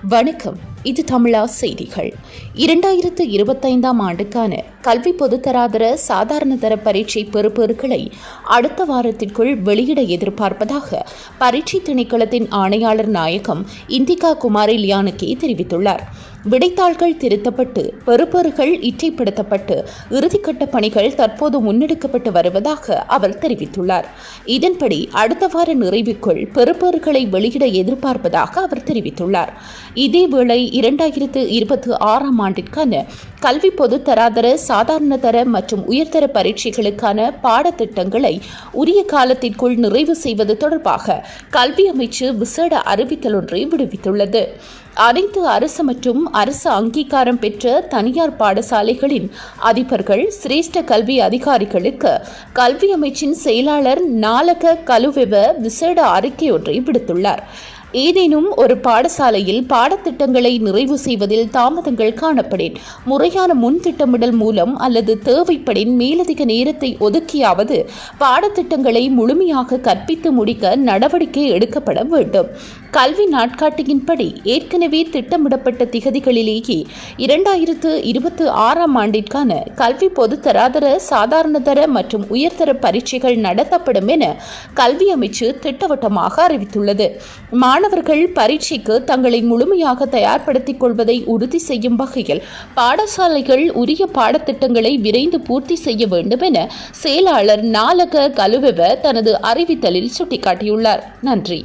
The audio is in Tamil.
வணக்கம். இது தமிழா செய்திகள். 2025ஆம் ஆண்டுக்கான கல்வி பொதுத்தராதர சாதாரண தர பரீட்சை பெறுபேறுகளை அடுத்த வாரத்திற்குள் வெளியிட எதிர்பார்ப்பதாக பரீட்சை திணைக்களத்தின் ஆணையாளர் நாயகம் இந்திகா குமாரி லியானுக்கே தெரிவித்துள்ளார். விடைத்தாள்கள் திருத்தப்பட்டு பெறுபேறுகள் இற்றைப்படுத்தப்பட்டு இறுதிக்கட்ட பணிகள் தற்போது முன்னெடுக்கப்பட்டு வருவதாக அவர் தெரிவித்துள்ளார். இதன்படி அடுத்த வார நிறைவுக்குள் பெறுபேறுகளை வெளியிட எதிர்பார்ப்பதாக அவர் தெரிவித்துள்ளார். இதேவேளை 2026ஆம் ஆண்டிற்கான கல்வி பொதுத்தராதர சாதாரண தர மற்றும் உயர்தர பரீட்சைகளுக்கான பாடத்திட்டங்களை உரிய காலத்திற்குள் நிறைவு செய்வது தொடர்பாக கல்வி அமைச்சு விசேட அறிவித்தல் ஒன்றை விடுவித்துள்ளது. அனைத்து அரசு மற்றும் அரசு அங்கீகாரம் பெற்ற தனியார் பாடசாலைகளின் அதிபர்கள் சிரேஷ்ட கல்வி அதிகாரிகளுக்கு கல்வி அமைச்சின் செயலாளர் நாலக கலுவெவ விசேட அறிக்கை ஒன்றை விடுத்துள்ளார். ஏதேனும் ஒரு பாடசாலையில் பாடத்திட்டங்களை நிறைவு செய்வதில் தாமதங்கள் காணப்படின் முறையான முன் திட்டமிடல் மூலம் அல்லது தேவைப்படின் மேலதிக நேரத்தை ஒதுக்கியாவது பாடத்திட்டங்களை முழுமையாக கற்பித்து முடிக்க நடவடிக்கை எடுக்கப்பட வேண்டும். கல்வி நாட்காட்டியின்படி ஏற்கனவே திட்டமிடப்பட்ட திகதிகளிலேயே 2026ஆம் ஆண்டிற்கான கல்வி பொதுத்தராதர சாதாரண தர மற்றும் உயர்தர பரீட்சைகள் நடத்தப்படும் என கல்வி அமைச்சு திட்டவட்டமாக அறிவித்துள்ளது. மாணவர்கள் பரீட்சைக்கு தங்களை முழுமையாக தயார்படுத்திக் கொள்வதை உறுதி செய்யும் வகையில் பாடசாலைகள் உரிய பாடத்திட்டங்களை விரைந்து பூர்த்தி செய்ய வேண்டும் என செயலாளர் நாலக கலுவெவ தனது அறிவித்தலில் சுட்டிக்காட்டியுள்ளார். நன்றி.